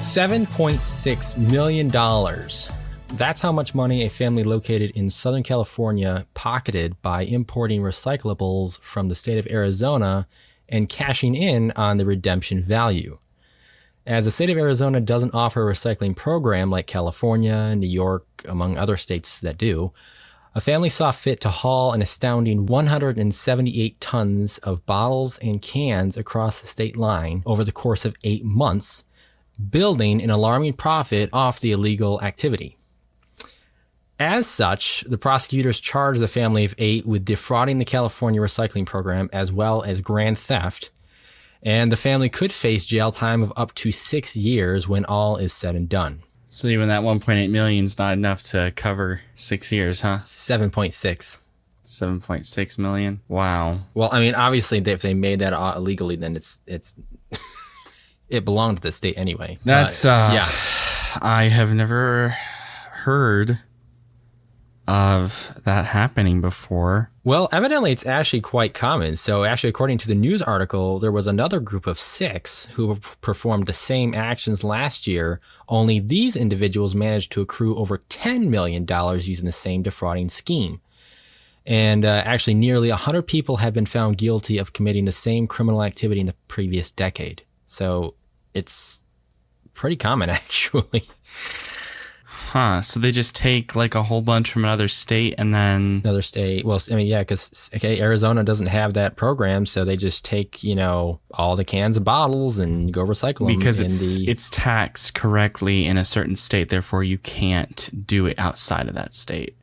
$7.6 million. That's how much money a family located in Southern California pocketed by importing recyclables from the state of Arizona and cashing in on the redemption value. As the state of Arizona doesn't offer a recycling program like California, New York, among other states that do, a family saw fit to haul an astounding 178 tons of bottles and cans across the state line over the course of 8 months, building an alarming profit off the illegal activity. As such, the prosecutors charged the family of 8 with defrauding the California recycling program as well as grand theft, and the family could face jail time of up to 6 years when all is said and done. So even that 1.8 million is not enough to cover 6 years, huh? 7.6. 7.6 million? Wow. Well, I mean, obviously, if they made that illegally, then it's it belonged to the state anyway. That's, yeah. I have never heard of that happening before. Well, evidently it's actually quite common. So actually, according to the news article, there was another group of 6 who performed the same actions last year, only these individuals managed to accrue over $10 million using the same defrauding scheme. And actually, nearly 100 people have been found guilty of committing the same criminal activity in the previous decade. So it's pretty common, actually. Huh. So they just take like a whole bunch from another state and then... Another state. Well, I mean, yeah, because Arizona doesn't have that program, so they just take, all the cans and bottles and go recycle them. Because it's taxed correctly in a certain state, therefore you can't do it outside of that state.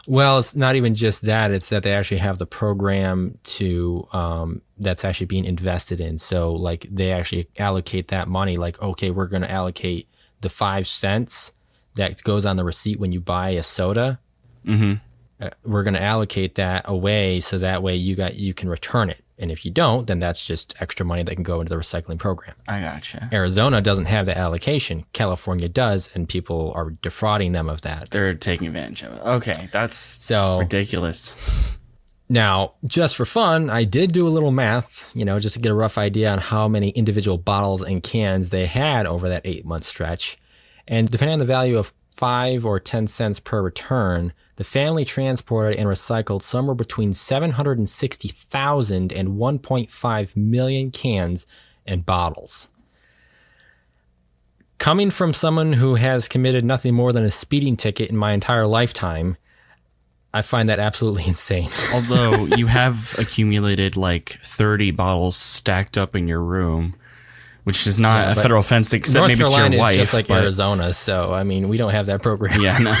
Well, it's not even just that. It's that they actually have the program to that's actually being invested in. So, like, they actually allocate that money. Like, okay, we're going to allocate the 5 cents that goes on the receipt when you buy a soda. Mm-hmm. We're going to allocate that away so that way you can return it. And if you don't, then that's just extra money that can go into the recycling program. I gotcha. Arizona doesn't have the allocation. California does, and people are defrauding them of that. They're taking advantage of it. Okay, that's ridiculous. Now, just for fun, I did do a little math, just to get a rough idea on how many individual bottles and cans they had over that 8-month stretch. And depending on the value of 5 or 10 cents per return, the family transported and recycled somewhere between 760,000 and 1.5 million cans and bottles. Coming from someone who has committed nothing more than a speeding ticket in my entire lifetime, I find that absolutely insane. Although you have accumulated like 30 bottles stacked up in your room, which is not a federal offense, except North maybe Carolina it's your wife. Is just like Arizona, so I mean, we don't have that program. Yeah, no.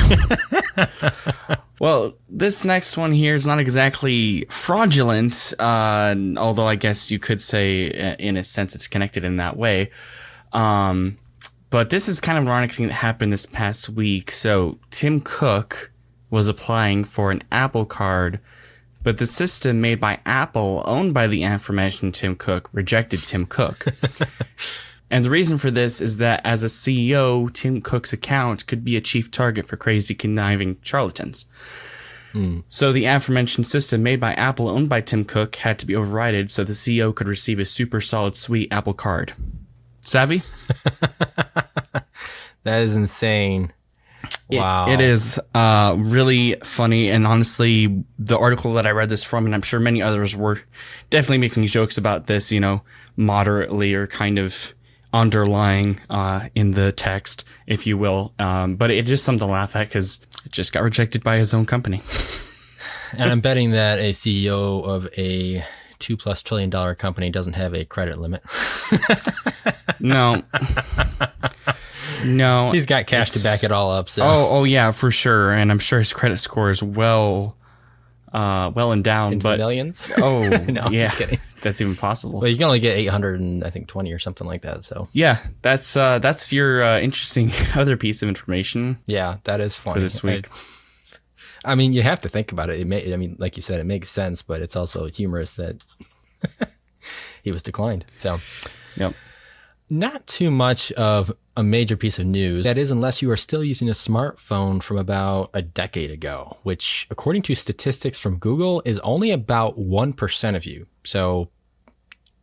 Well, this next one here is not exactly fraudulent, although I guess you could say, in a sense, it's connected in that way. But this is kind of an ironic thing that happened this past week. So Tim Cook was applying for an Apple Card, but the system made by Apple, owned by the aforementioned Tim Cook, rejected Tim Cook. And the reason for this is that as a CEO, Tim Cook's account could be a chief target for crazy, conniving charlatans. So the aforementioned system made by Apple, owned by Tim Cook, had to be overridden so the CEO could receive a super solid, sweet Apple Card. Savvy? That is insane. Wow. It is really funny, and honestly, the article that I read this from, and I'm sure many others were definitely making jokes about this, moderately or kind of underlying in the text, if you will. But it's just something to laugh at because it just got rejected by his own company. And I'm betting that a CEO of a $2+ trillion company doesn't have a credit limit. No. No, he's got cash to back it all up. So. Oh, yeah, for sure, and I'm sure his credit score is well endowed. Into but millions. Oh, no, yeah, just kidding. That's even possible. Well, you can only get 820 or something like that. So yeah, that's your interesting other piece of information. Yeah, that is funny for this week. I mean, you have to think about it. Like you said, it makes sense, but it's also humorous that he was declined. So, yep. Not too much of a major piece of news. That is, unless you are still using a smartphone from about a decade ago, which, according to statistics from Google, is only about 1% of you. So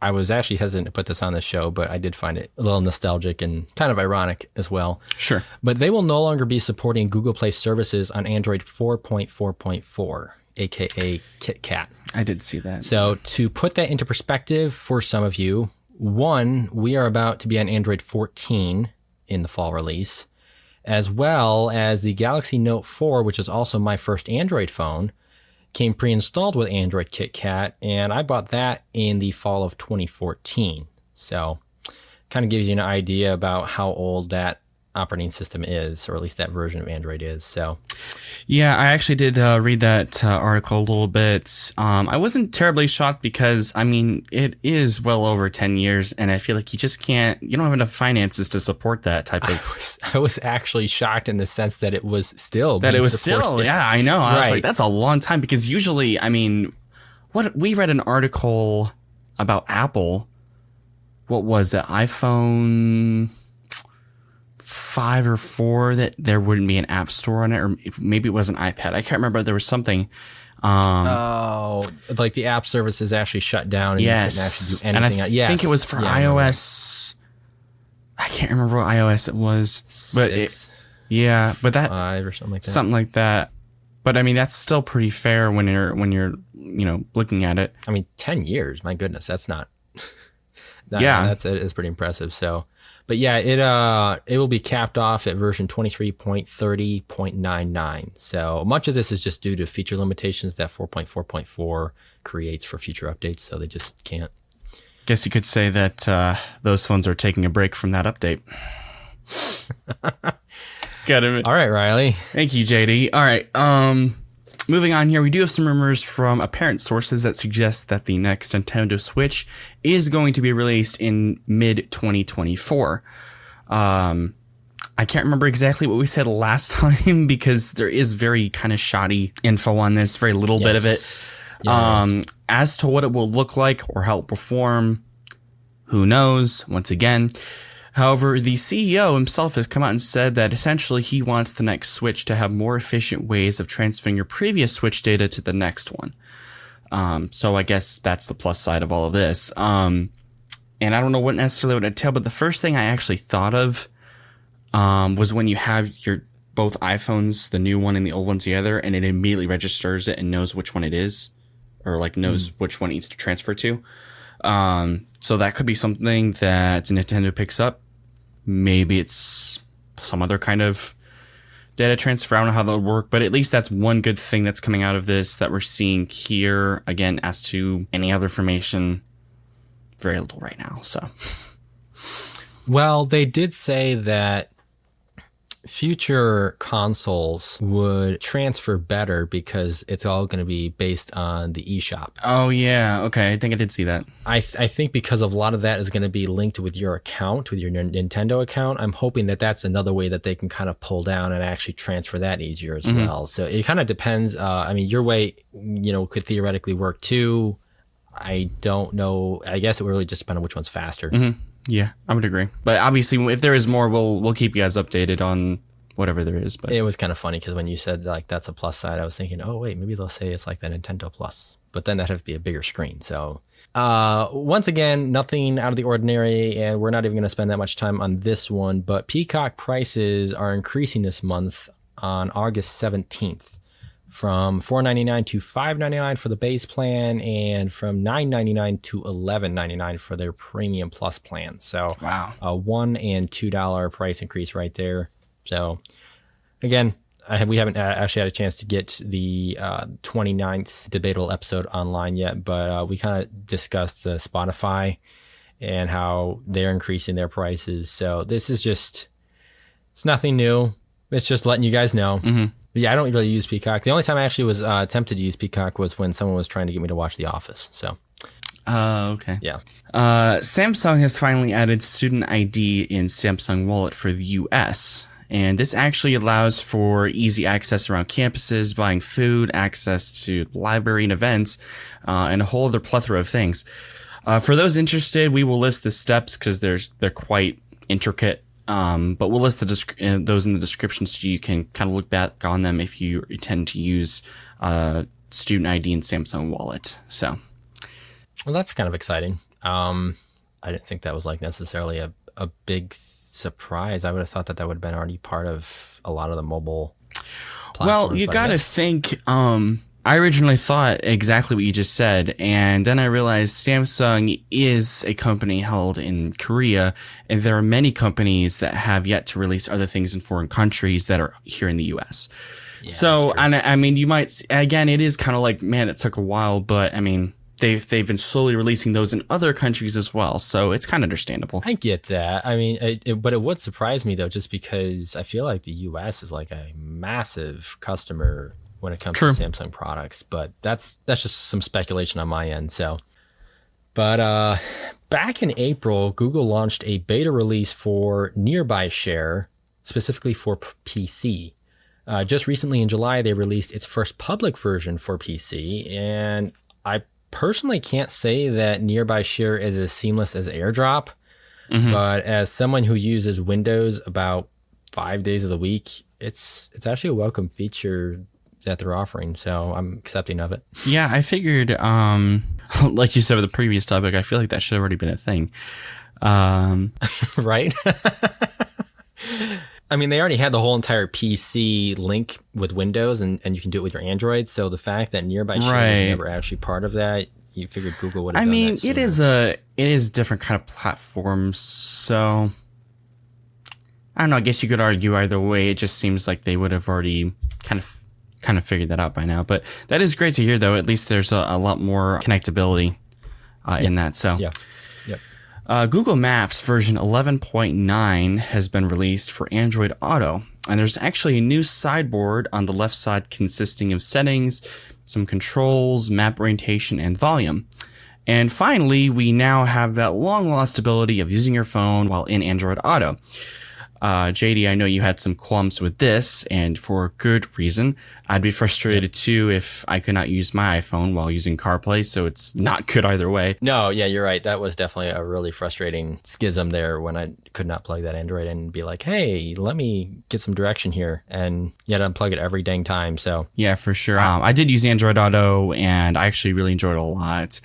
I was actually hesitant to put this on the show, but I did find it a little nostalgic and kind of ironic as well. Sure. But they will no longer be supporting Google Play services on Android 4.4.4, aka KitKat. I did see that. So to put that into perspective for some of you, one, we are about to be on Android 14 in the fall release, as well as the Galaxy Note 4, which is also my first Android phone, came pre-installed with Android KitKat, and I bought that in the fall of 2014. So kind of gives you an idea about how old that operating system is, or at least that version of Android is. So yeah, I actually did read that article a little bit. I wasn't terribly shocked because, I mean, it is well over 10 years, and I feel like you don't have enough finances to support that type of... I was actually shocked in the sense that it was still yeah, I know. I was like, that's a long time, because usually, I mean, we read an article about Apple. What was it? iPhone 5 or 4 that there wouldn't be an app store on it, or maybe it was an iPad. I can't remember. There was something. Like the app service is actually shut down, and yes, you couldn't actually do anything. And I think it was for iOS. I can't remember what iOS it was, but 6, but that 5 or something like that. Something like that. But I mean, that's still pretty fair when you're looking at it. I mean, 10 years. My goodness, that's not. It is pretty impressive. So. But yeah, it will be capped off at version 23.30.99. So much of this is just due to feature limitations that 4.4.4 creates for future updates. So they just can't. Guess you could say that those phones are taking a break from that update. Got it. All right, Riley. Thank you, JD. All right. Moving on here, we do have some rumors from apparent sources that suggest that the next Nintendo Switch is going to be released in mid-2024. I can't remember exactly what we said last time because there is very kind of shoddy info on this, very little bit of it. Yes. As to what it will look like or how it will perform, who knows, once again. However, the CEO himself has come out and said that essentially he wants the next Switch to have more efficient ways of transferring your previous Switch data to the next one. So I guess that's the plus side of all of this. And I don't know what necessarily would entail, but the first thing I actually thought of was when you have your both iPhones, the new one and the old one together, and it immediately registers it and knows which one it is, or like knows which one it needs to transfer to. So that could be something that Nintendo picks up. Maybe it's some other kind of data transfer. I don't know how that would work, but at least that's one good thing that's coming out of this that we're seeing here. Again, as to any other information, very little right now. So, well, they did say that future consoles would transfer better because it's all going to be based on the eShop. Oh, yeah. Okay. I think I did see that. I think because of a lot of that is going to be linked with your account, with your Nintendo account, I'm hoping that that's another way that they can kind of pull down and actually transfer that easier as well. So it kind of depends. I mean, your way, could theoretically work too. I don't know. I guess it would really just depend on which one's faster. Yeah, I would agree. But obviously, if there is more, we'll keep you guys updated on whatever there is. But it was kind of funny because when you said like that's a plus side, I was thinking, oh wait, maybe they'll say it's like the Nintendo Plus, but then that'd have to be a bigger screen. So once again, nothing out of the ordinary, and we're not even going to spend that much time on this one. But Peacock prices are increasing this month on August 17th. From $4.99 to $5.99 for the base plan, and from $9.99 to $11.99 for their premium plus plan. So wow, a $1 and $2 price increase right there. So again, we haven't actually had a chance to get the 29th debatable episode online yet, but we kind of discussed the Spotify and how they're increasing their prices. So this is just, it's nothing new. It's just letting you guys know. Yeah, I don't really use Peacock. The only time I actually was tempted to use Peacock was when someone was trying to get me to watch The Office. So, okay. Yeah. Samsung has finally added Student ID in Samsung Wallet for the US. And this actually allows for easy access around campuses, buying food, access to the library and events, and a whole other plethora of things. For those interested, we will list the steps because they're quite intricate. But we'll list those in the description so you can kind of look back on them if you intend to use Student ID in Samsung Wallet. So, well, that's kind of exciting. I didn't think that was like necessarily a big surprise. I would have thought that would have been already part of a lot of the mobile platforms. Well, you got to think, I originally thought exactly what you just said, and then I realized Samsung is a company held in Korea, and there are many companies that have yet to release other things in foreign countries that are here in the US. Yeah, so, and I mean, you might, again, it is kind of like, man, it took a while, but I mean, they've been slowly releasing those in other countries as well, so it's kind of understandable. I get that. I mean, but it would surprise me though, just because I feel like the US is like a massive customer when it comes to Samsung products, but that's just some speculation on my end. So, but back in April, Google launched a beta release for Nearby Share, specifically for PC. Just recently in July, they released its first public version for PC, and I personally can't say that Nearby Share is as seamless as AirDrop, but as someone who uses Windows about 5 days of the week, it's actually a welcome feature that they're offering, so I'm accepting of it. Yeah, I figured, like you said with the previous topic, I feel like that should have already been a thing. Right? I mean, they already had the whole entire PC link with Windows, and you can do it with your Android, so the fact that Nearby Share was never actually part of that, you figured Google would have done that. I mean, it is different kind of platforms, so I don't know, I guess you could argue either way. It just seems like they would have already kind of figured that out by now. But that is great to hear, though. At least there's a lot more connectability in that. So, Google Maps version 11.9 has been released for Android Auto. And there's actually a new sideboard on the left side consisting of settings, some controls, map orientation, and volume. And finally, we now have that long-lost ability of using your phone while in Android Auto. JD, I know you had some qualms with this, and for good reason. I'd be frustrated too if I could not use my iPhone while using CarPlay, so it's not good either way. No, yeah, you're right. That was definitely a really frustrating schism there when I could not plug that Android in and be like, hey, let me get some direction here, and yet unplug it every dang time. So yeah, for sure. I did use Android Auto, and I actually really enjoyed it a lot.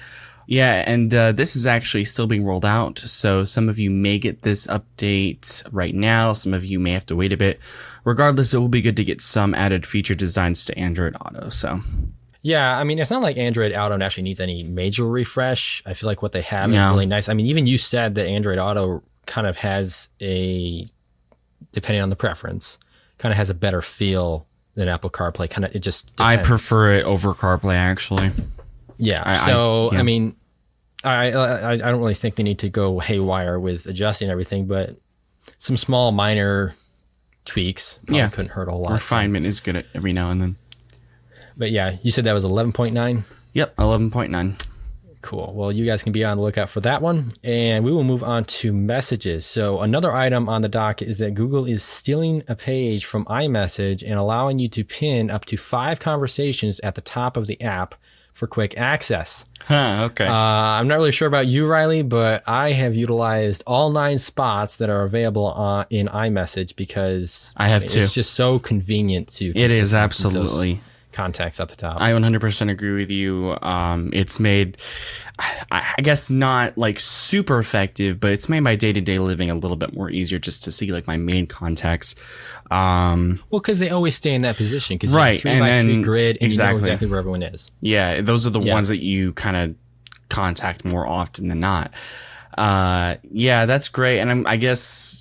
Yeah, and this is actually still being rolled out, so some of you may get this update right now, some of you may have to wait a bit. Regardless, it will be good to get some added feature designs to Android Auto, so. Yeah, I mean, it's not like Android Auto actually needs any major refresh. I feel like what they have is really nice. I mean, even you said that Android Auto kind of has depending on the preference, kind of has a better feel than Apple CarPlay. Kind of, it just depends. I prefer it over CarPlay, actually. Yeah. I mean, I don't really think they need to go haywire with adjusting everything, but some small minor tweaks couldn't hurt a whole lot. Refinement is good every now and then. But yeah, you said that was 11.9? Yep, 11.9. Cool. Well, you guys can be on the lookout for that one. And we will move on to messages. So another item on the docket is that Google is stealing a page from iMessage and allowing you to pin up to 5 conversations at the top of the app for quick access. Okay. I'm not really sure about you, Riley, but I have utilized all 9 spots that are available in iMessage because I have too. It's just so convenient to. It is absolutely. Contacts at the top. I 100% agree with you. It's made, I guess, not like super effective, but it's made my day-to-day living a little bit more easier just to see like my main contacts. Well, because they always stay in that position because right, 3x3 grid, and you know exactly where everyone is. Yeah, those are the ones that you kind of contact more often than not. Yeah, that's great, and I guess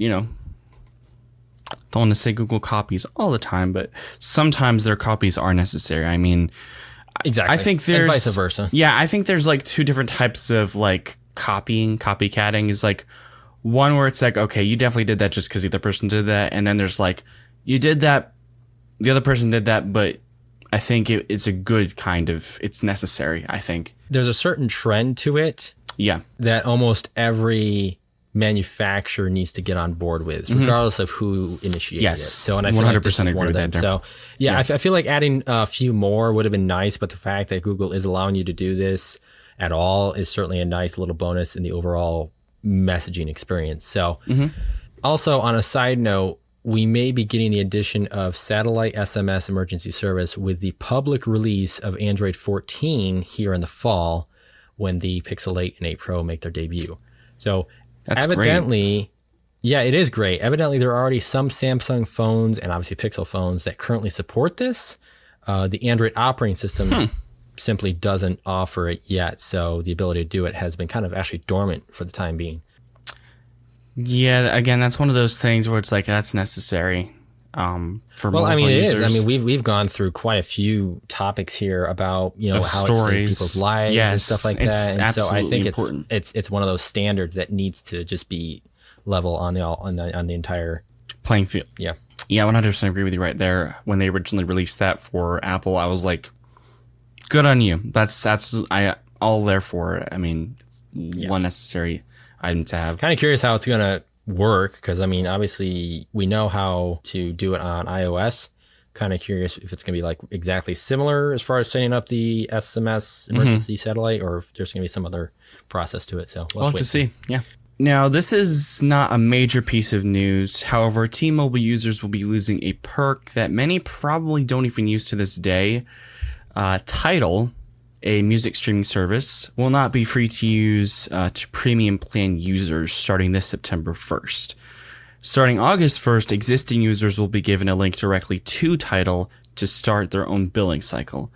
don't want to say Google copies all the time, but sometimes their copies are necessary. I mean, exactly. I think there's and vice versa. Yeah, I think there's like 2 different types of like copycatting. Is like one where it's like, okay, you definitely did that just because the other person did that, and then there's like, you did that, the other person did that, but I think it's a good kind of, it's necessary. I think there's a certain trend to it. Yeah, that almost every manufacturer needs to get on board with, regardless of who initiated it. So, and I feel 100% like this is one of them. So, I feel like adding a few more would have been nice, but the fact that Google is allowing you to do this at all is certainly a nice little bonus in the overall messaging experience. So, also on a side note, we may be getting the addition of satellite SMS emergency service with the public release of Android 14 here in the fall, when the Pixel 8 and 8 Pro make their debut. So That's evidently, great. yeah, it is great. Evidently, there are already some Samsung phones and obviously Pixel phones that currently support this. The Android operating system simply doesn't offer it yet. So the ability to do it has been kind of actually dormant for the time being. Yeah, again, that's one of those things where it's like that's necessary for more users. It is. I mean, we've gone through quite a few topics here about how stories, it's saved people's lives and stuff like that. And so I think important. it's one of those standards that needs to just be level on the entire playing field. Yeah. Yeah, 100% agree with you right there. When they originally released that for Apple, I was like, good on you. That's absolutely all there for it. I mean, it's one necessary item to have. Kind of curious how it's going to work because, I mean, obviously we know how to do it on iOS. Kind of curious if it's going to be like exactly similar as far as setting up the SMS emergency satellite or if there's going to be some other process to it. So we'll have to see. Yeah. Now, this is not a major piece of news. However, T-Mobile users will be losing a perk that many probably don't even use to this day. Tidal, a music streaming service, will not be free to use to premium plan users starting this September 1st. Starting August 1st, existing users will be given a link directly to Tidal to start their own billing cycle.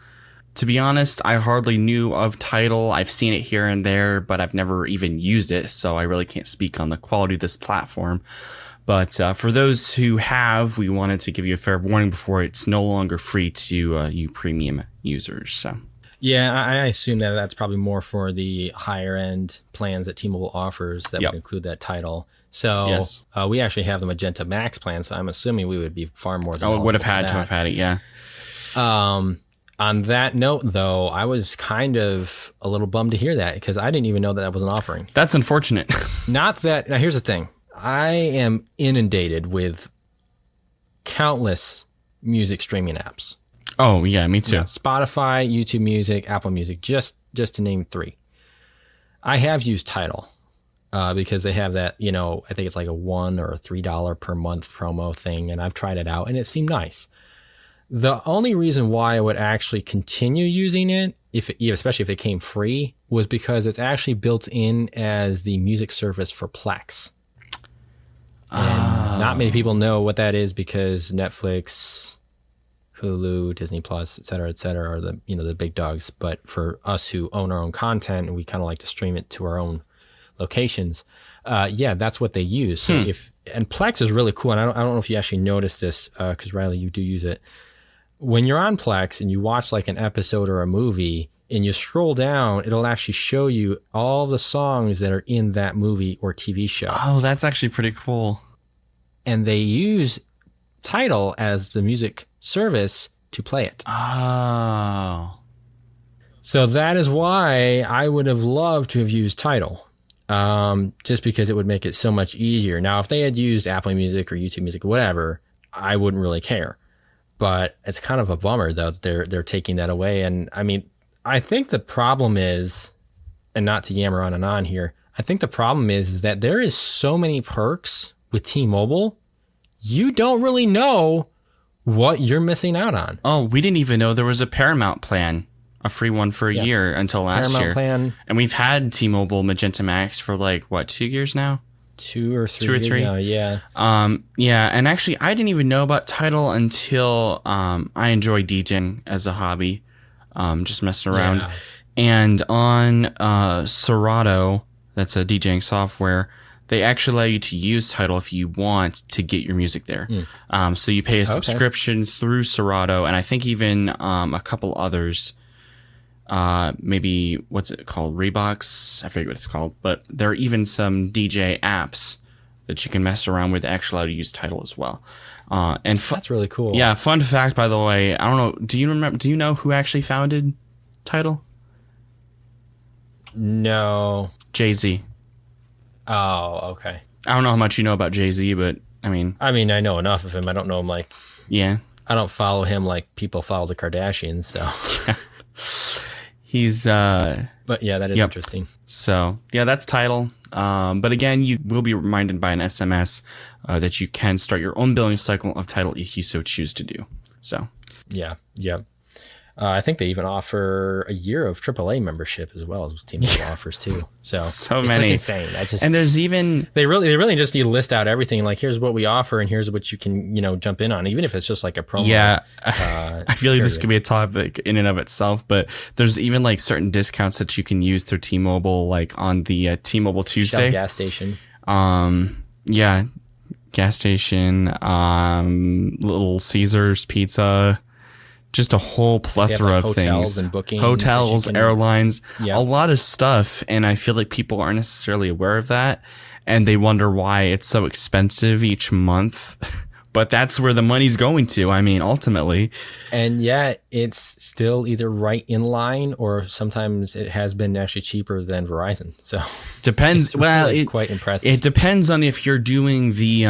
To be honest, I hardly knew of Tidal. I've seen it here and there, but I've never even used it, so I really can't speak on the quality of this platform. But for those who have, we wanted to give you a fair warning before it's no longer free to you premium users. So. Yeah, I assume that that's probably more for the higher end plans that T-Mobile offers that would include that Tidal. So we actually have the Magenta Max plan, so I'm assuming we would be far more than would have had to have had it, yeah. On that note, though, I was kind of a little bummed to hear that because I didn't even know that was an offering. That's unfortunate. Now, here's the thing. I am inundated with countless music streaming apps. Oh, yeah, me too. Spotify, YouTube Music, Apple Music, just to name three. I have used Tidal because they have that, I think it's like a $1 or $3 per month promo thing, and I've tried it out, and it seemed nice. The only reason why I would actually continue using it, especially if it came free, was because it's actually built in as the music service for Plex. And not many people know what that is because Netflix, Hulu, Disney Plus, et cetera, are the big dogs. But for us who own our own content and we kind of like to stream it to our own locations, that's what they use. So and Plex is really cool. And I don't know if you actually noticed this because Riley, you do use it. When you're on Plex and you watch like an episode or a movie and you scroll down, it'll actually show you all the songs that are in that movie or TV show. Oh, that's actually pretty cool. And they use Tidal as the music service to play it. Oh. So that is why I would have loved to have used Tidal. Just because it would make it so much easier. Now, if they had used Apple Music or YouTube Music or whatever, I wouldn't really care. But it's kind of a bummer, though, that they're taking that away. And, I mean, I think the problem is, and not to yammer on and on here, I think the problem is that there is so many perks with T-Mobile, you don't really know what you're missing out on. Oh, we didn't even know there was a Paramount plan, a free one for a year until last year. Plan. And we've had T-Mobile Magenta Max for 2 years now? 2 or 3 now, yeah. And actually, I didn't even know about Tidal until I enjoy DJing as a hobby, just messing around. Yeah. And on Serato, that's a DJing software, they actually allow you to use Tidal if you want to get your music there. So you pay a subscription through Serato, and I think even a couple others. Maybe what's it called? Rebox? I forget what it's called, but there are even some DJ apps that you can mess around with that actually allow you to use Tidal as well. That's really cool. Yeah, fun fact, by the way, I don't know, do you know who actually founded Tidal? No. Jay-Z. Oh, okay. I don't know how much you know about Jay-Z, but I mean, I know enough of him. I don't know him like. Yeah. I don't follow him like people follow the Kardashians, so. Yeah. He's but yeah, that is interesting. So yeah, that's Tidal. But again, you will be reminded by an SMS that you can start your own billing cycle of Tidal if you so choose to do. So yeah. I think they even offer a year of AAA membership as well as T-Mobile offers too. So it's many. Like insane. And there's even they really just need to list out everything. Like, here's what we offer, and here's what you can jump in on, even if it's just like a promo. Yeah, I feel like this could be a topic in and of itself. But there's even like certain discounts that you can use through T-Mobile, like on the T-Mobile Tuesday. Shell gas station. Yeah, gas station. Little Caesars Pizza. Just a whole plethora of things. And bookings, hotels, airlines, Yep. a lot of stuff. And I feel like people aren't necessarily aware of that. And they wonder why it's so expensive each month. But that's where the money's going to. I mean, ultimately. And yet it's still either right in line, or sometimes it has been actually cheaper than Verizon. So depends. Well, really quite impressive. It depends on if you're doing the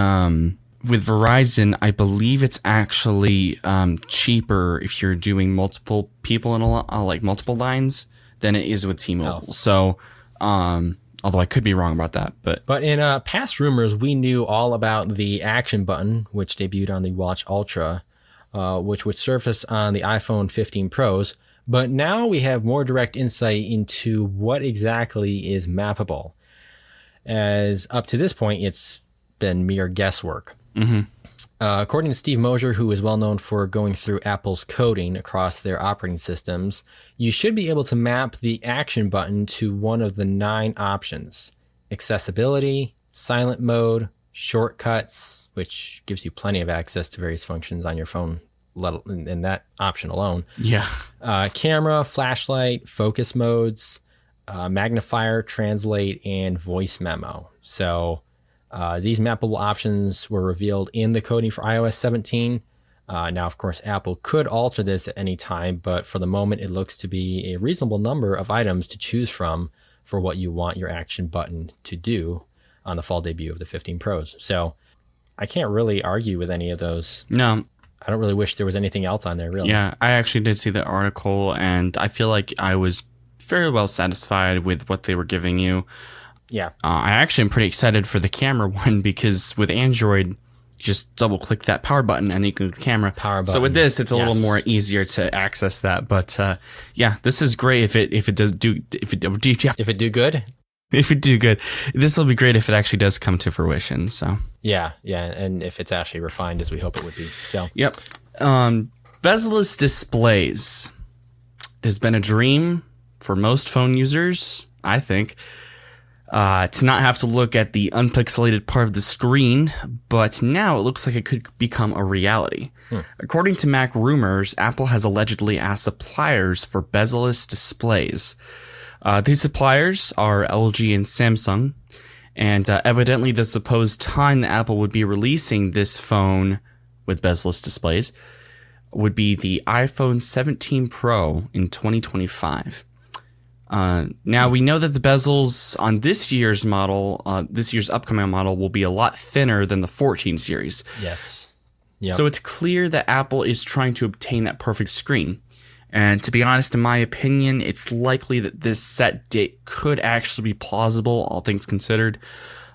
with Verizon. I believe it's actually cheaper if you're doing multiple people in like multiple lines than it is with T-Mobile. Oh. So, although I could be wrong about that, but in past rumors, we knew all about the action button, which debuted on the Watch Ultra, which would surface on the iPhone 15 Pros. But now we have more direct insight into what exactly is mappable, as up to this point, it's been mere guesswork. Mm-hmm. According to Steve Mosier, who is well known for going through Apple's coding across their operating systems, you should be able to map the action button to one of the 9 options: accessibility, silent mode, shortcuts, which gives you plenty of access to various functions on your phone, in that option alone. yeah, Camera, flashlight, focus modes, magnifier, translate, and voice memo. So these mappable options were revealed in the coding for iOS 17. Now, of course, Apple could alter this at any time, but for the moment, it looks to be a reasonable number of items to choose from for what you want your action button to do on the fall debut of the 15 Pros. So I can't really argue with any of those. no, I don't really wish there was anything else on there, really. yeah. I actually did see the article, and I feel like I was very well satisfied with what they were giving you. Yeah. I actually am pretty excited for the camera one, because with Android, you just double click that power button and you can camera. Power So with button. this, it's a little more easier to access that. But yeah, this is great if it do good. If it do good, this will be great if it actually does come to fruition. So Yeah, and if it's actually refined as we hope it would be. So yep, bezel-less displays has been a dream for most phone users, I think. To not have to look at the unpixelated part of the screen, but now it looks like it could become a reality. According to Mac Rumors, Apple has allegedly asked suppliers for bezel-less displays. These suppliers are LG and Samsung, and evidently the supposed time that Apple would be releasing this phone with bezel-less displays would be the iPhone 17 Pro in 2025. Now we know that the bezels on this year's upcoming model will be a lot thinner than the 14 series. yes. Yep. So it's clear that Apple is trying to obtain that perfect screen. And to be honest, in my opinion, it's likely that this set date could actually be plausible, all things considered.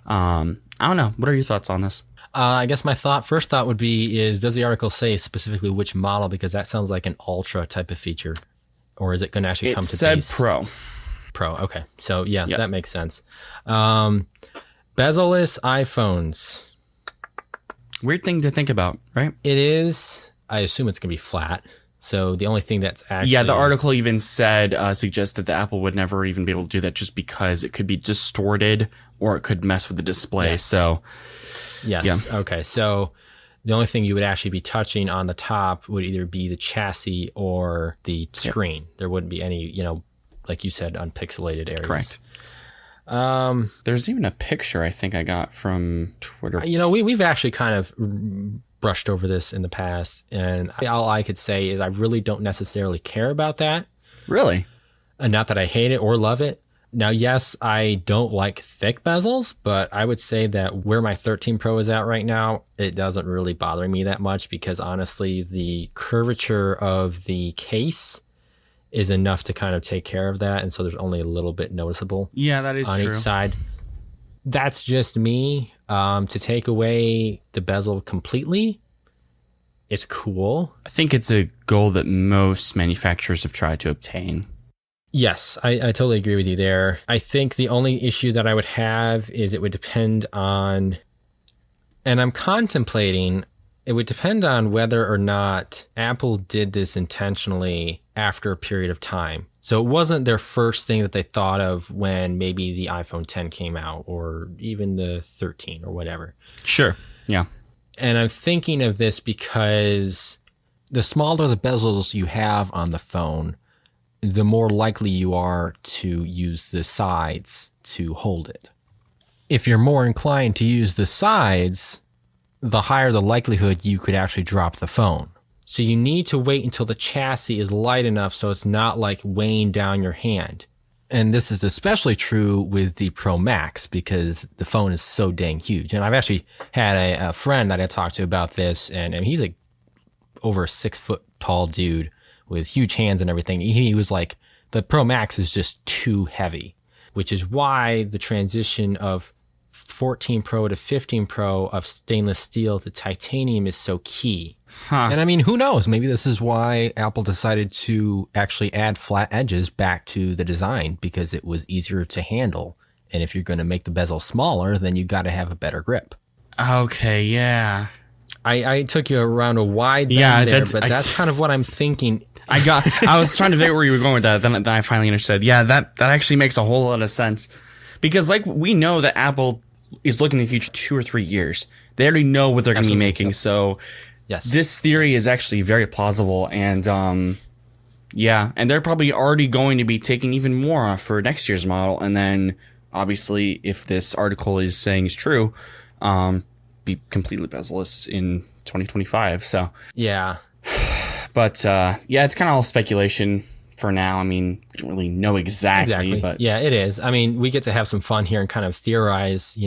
I don't know. What are your thoughts on this? I guess my first thought would be does the article say specifically which model? Because that sounds like an Ultra type of feature. Or is it going to actually come to said base? Pro. Pro, okay. So, yeah, Yep. that makes sense. Bezel-less iPhones. Weird thing to think about, right? It is. I assume it's going to be flat. So, the only thing that's actually... Yeah, the article even said, suggested that Apple would never even be able to do that just because it could be distorted or it could mess with the display. Yes. So, Yes. Yeah. Okay. So, the only thing you would actually be touching on the top would either be the chassis or the screen. There wouldn't be any, like you said, unpixelated areas. Correct. There's even a picture I think I got from Twitter. We've actually kind of brushed over this in the past, and all I could say is I really don't necessarily care about that. Really? And not that I hate it or love it. Now, yes, I don't like thick bezels, but I would say that where my 13 Pro is at right now, it doesn't really bother me that much because honestly, the curvature of the case is enough to kind of take care of that. And so there's only a little bit noticeable Yeah, that is on true. each side. That's just me. To take away the bezel completely, It's cool. I think it's a goal that most manufacturers have tried to obtain. Yes, I totally agree with you there. I think the only issue that I would have is it would depend on, and I'm contemplating, it would depend on whether or not Apple did this intentionally after a period of time. So it wasn't their first thing that they thought of when maybe the iPhone 10 came out or even the 13 or whatever. Sure. Yeah. And I'm thinking of this because the smaller the bezels you have on the phone, the more likely you are to use the sides to hold it. If you're more inclined to use the sides, the higher the likelihood you could actually drop the phone. So you need to wait until the chassis is light enough so it's not like weighing down your hand. And this is especially true with the Pro Max because the phone is so dang huge. And I've actually had a friend that I talked to about this, and he's like over a 6 foot tall dude with huge hands and everything. He was like, the Pro Max is just too heavy, which is why the transition of 14 Pro to 15 Pro of stainless steel to titanium is so key. Huh. And I mean, who knows? Maybe this is why Apple decided to actually add flat edges back to the design because it was easier to handle. And if you're going to make the bezel smaller, then you got to have a better grip. Okay, yeah. I took you around a wide bend there, but that's kind of what I'm thinking. I was trying to figure out where you were going with that. Then I finally understood. Yeah, that actually makes a whole lot of sense. Because like we know that Apple is looking in the future 2 or 3 years. They already know what they're going to be making. Yep. So yes, this theory is actually very plausible. And yeah, and they're probably already going to be taking even more off for next year's model. And then obviously, if this article is saying is true, be completely bezel-less in 2025. So yeah. But yeah, it's kind of all speculation for now. I mean, we don't really know exactly. But yeah, it is. I mean, we get to have some fun here and kind of theorize,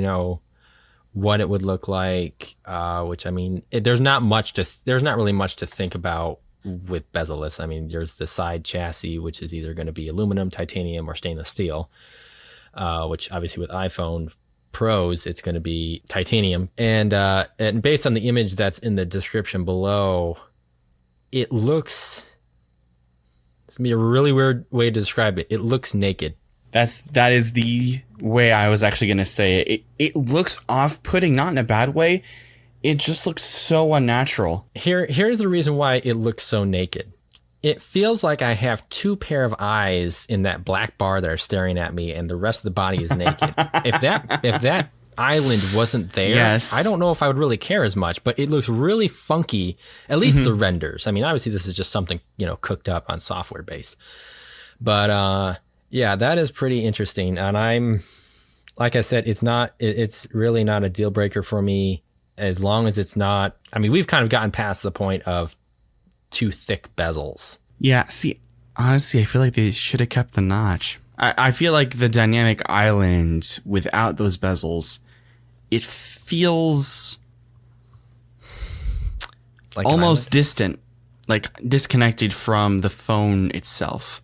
what it would look like. Which I mean, there's not really much to think about with bezel-less. I mean, there's the side chassis, which is either going to be aluminum, titanium, or stainless steel. Which obviously with iPhone Pros, it's going to be titanium. And based on the image that's in the description below, it looks. It's gonna be a really weird way to describe it. It looks naked. That is the way I was actually gonna say it. It looks off-putting, not in a bad way. It just looks so unnatural. Here's the reason why it looks so naked. It feels like I have 2 pair of eyes in that black bar that are staring at me, and the rest of the body is naked. If that island wasn't there, yes. I don't know if I would really care as much, but it looks really funky, at least the renders. I mean, obviously this is just something, cooked up on software base. But yeah, that is pretty interesting. And like I said, it's really not a deal breaker for me as long as it's not, I mean, we've kind of gotten past the point of too thick bezels. Yeah, see, honestly, I feel like they should have kept the notch. I feel like the dynamic island without those bezels, it feels like almost distant, like disconnected from the phone itself.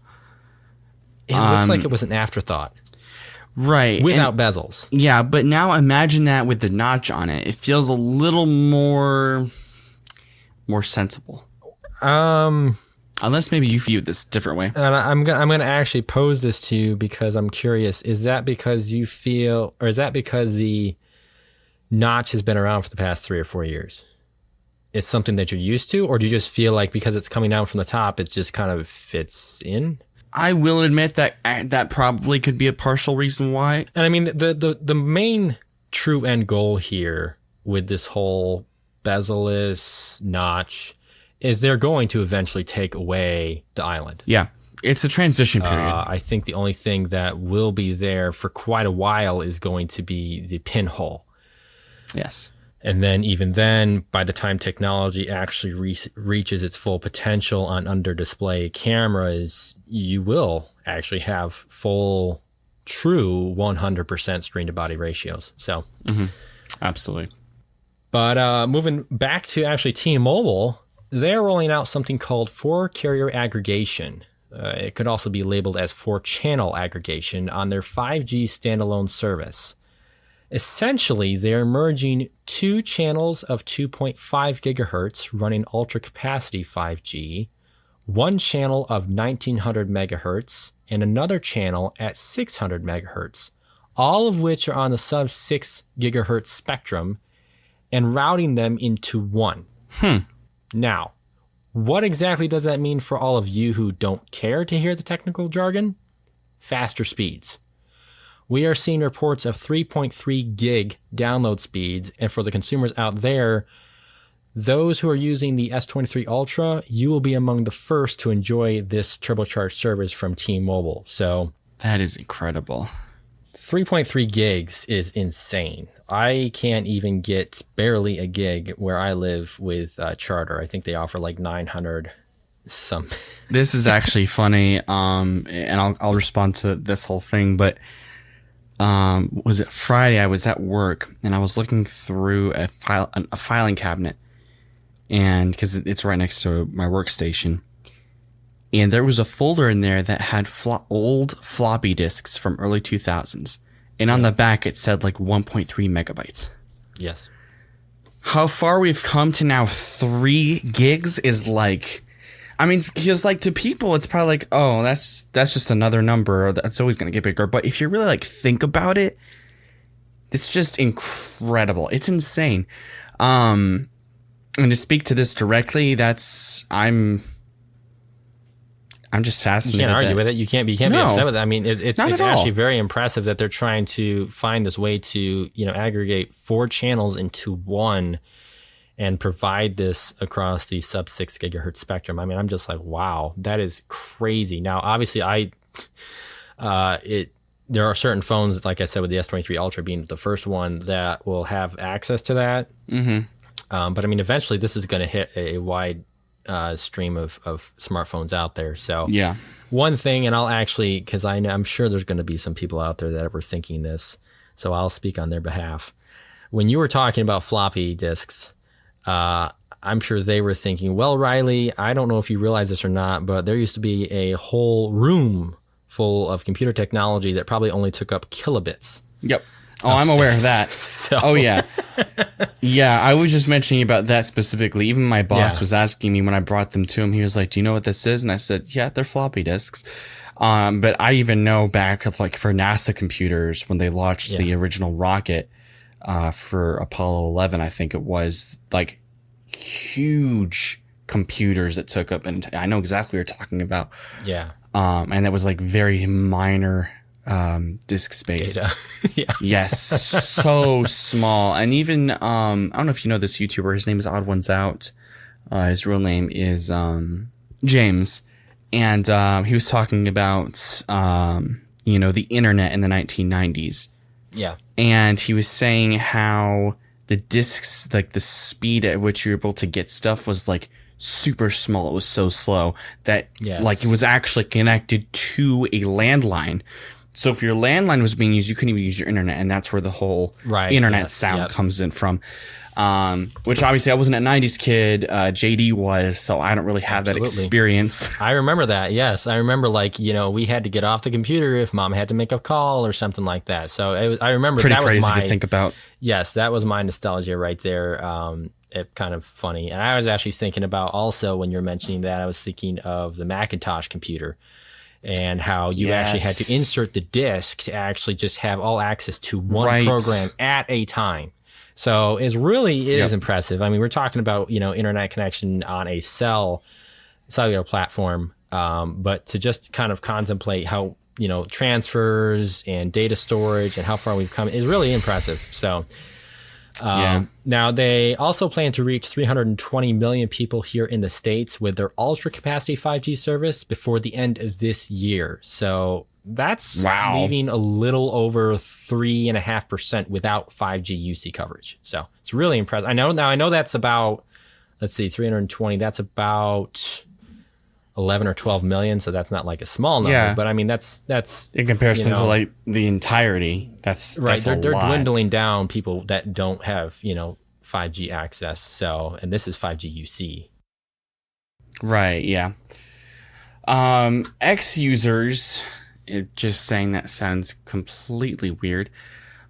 It looks like it was an afterthought. Right. Without bezels. Yeah, but now imagine that with the notch on it. It feels a little more sensible. Unless maybe you view it this different way. And I'm gonna actually pose this to you because I'm curious. Is that because you feel, or is that because the notch has been around for the past 3 or 4 years? It's something that you're used to, or do you just feel like because it's coming down from the top, it just kind of fits in? I will admit that probably could be a partial reason why. And I mean, the main true end goal here with this whole bezel-less notch is they're going to eventually take away the island. Yeah, it's a transition period. I think the only thing that will be there for quite a while is going to be the pinhole. Yes. And then even then, by the time technology actually reaches its full potential on under-display cameras, you will actually have full, true 100% screen-to-body ratios. So, Absolutely. But moving back to actually T-Mobile, they're rolling out something called 4-carrier aggregation. It could also be labeled as 4-channel aggregation on their 5G standalone service. Essentially, they're merging 2 channels of 2.5 gigahertz running ultra capacity 5G, 1 channel of 1900 megahertz, and another channel at 600 megahertz, all of which are on the sub 6 gigahertz spectrum, and routing them into one. Now, what exactly does that mean for all of you who don't care to hear the technical jargon? Faster speeds. We are seeing reports of 3.3 gig download speeds, and for the consumers out there, those who are using the S23 Ultra, you will be among the first to enjoy this turbocharged service from T-Mobile. So that is incredible. 3.3 gigs is insane. I can't even get barely a gig where I live with Charter. I think they offer like 900 some. This is actually funny, and I'll respond to this whole thing, but was it Friday? I was at work, and I was looking through a filing cabinet, and because it's right next to my workstation, and there was a folder in there that had old floppy disks from early 2000s. And on the back, it said like 1.3 megabytes. Yes. How far we've come to now, 3 gigs is like, I mean, because like to people, it's probably like, oh, that's just another number. That's always going to get bigger. But if you really like think about it, it's just incredible. It's insane. And to speak to this directly, I'm just fascinated. You can't argue with it. You can't be upset with it. I mean, it's actually very impressive that they're trying to find this way to, aggregate 4 channels into one and provide this across the sub 6 gigahertz spectrum. I mean, I'm just like, wow, that is crazy. Now, obviously, there are certain phones, like I said, with the S23 Ultra being the first one that will have access to that. Mm-hmm. But I mean, eventually, this is going to hit a wide stream of smartphones out there. So yeah, one thing, and I'll actually, because I'm sure there's going to be some people out there that were thinking this, so I'll speak on their behalf. When you were talking about floppy disks, I'm sure they were thinking, well, Riley, I don't know if you realize this or not, but there used to be a whole room full of computer technology that probably only took up kilobits. Yep. Oh, I'm aware of that. So. Oh, yeah. Yeah, I was just mentioning about that specifically. Even my boss was asking me when I brought them to him. He was like, do you know what this is? And I said, yeah, they're floppy disks. But I even know back of like for NASA computers when they launched the original rocket for Apollo 11, I think it was like huge computers that took up. And I know exactly what you're talking about. Yeah. And that was like very minor disk space. Yeah. Yes, so small. And even I don't know if you know this YouTuber, his name is Odd Ones Out. His real name is James, and he was talking about the internet in the 1990s. Yeah. And he was saying how the disks, like the speed at which you're able to get stuff was like super small. It was so slow that like it was actually connected to a landline. So if your landline was being used, you couldn't even use your internet, and that's where the whole internet sound comes in from. Which obviously I wasn't a 90s kid. JD was, so I don't really have that experience. I remember that. Yes, I remember we had to get off the computer if mom had to make a call or something like that. So I remember pretty that crazy was to think about. Yes, that was my nostalgia right there. It kind of funny, and I was actually thinking about also when you're mentioning that, I was thinking of the Macintosh computer. And how you actually had to insert the disk to actually just have all access to one program at a time. So it is impressive. I mean, we're talking about, internet connection on a cellular platform. But to just kind of contemplate how, transfers and data storage and how far we've come is really impressive. So now they also plan to reach 320 million people here in the States with their ultra capacity 5G service before the end of this year. So that's leaving a little over 3.5% without 5G UC coverage. So it's really impressive. I know that's about, 320. That's about 11 or 12 million. So that's not like a small number, but I mean, that's in comparison to like the entirety. That's right. That's they're dwindling down people that don't have, 5G access. So, and this is 5G UC. Right. Yeah. X users, just saying that sounds completely weird,